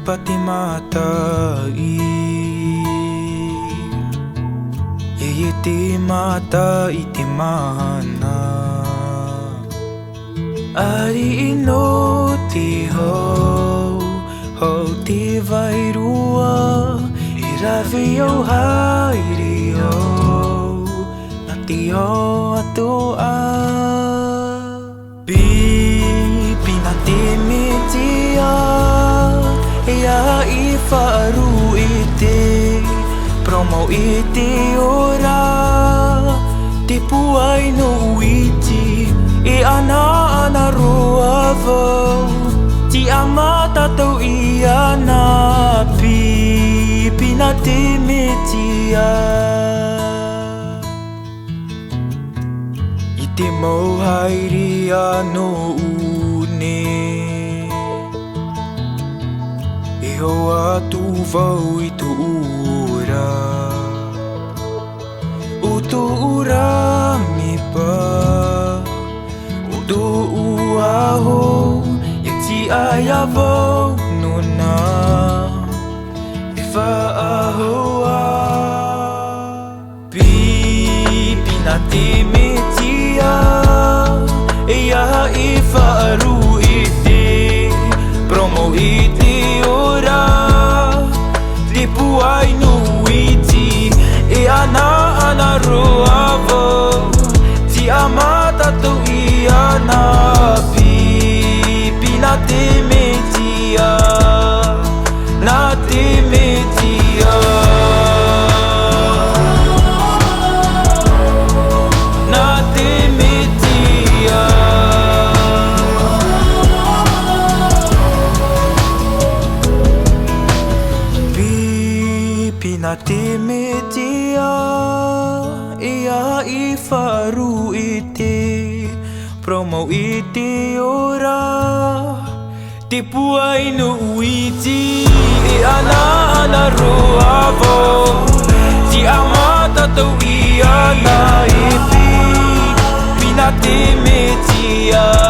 pati matai iti mata iti mana ari ino ti ho ti vai rua iravio hairio nati ho atua pinatimitia ia ifaru iti promo iti ora tipuai no uiti e ana ruavo ti amata tau iana pinatimitia iti mo hairia no Iho atu vau itu ura mipa utu uaho yati aya vau nuna ifa ahoa pinatimitia iya ifa aru iti promo iti Lipuai nuiti e ana ruavo ti amata tu iana pinatimitia natimitia natimitia pinatimitia ia ifaru iti promo iti ora tipuai no uiti e ana ruavo ti amata tau iana pinatimitia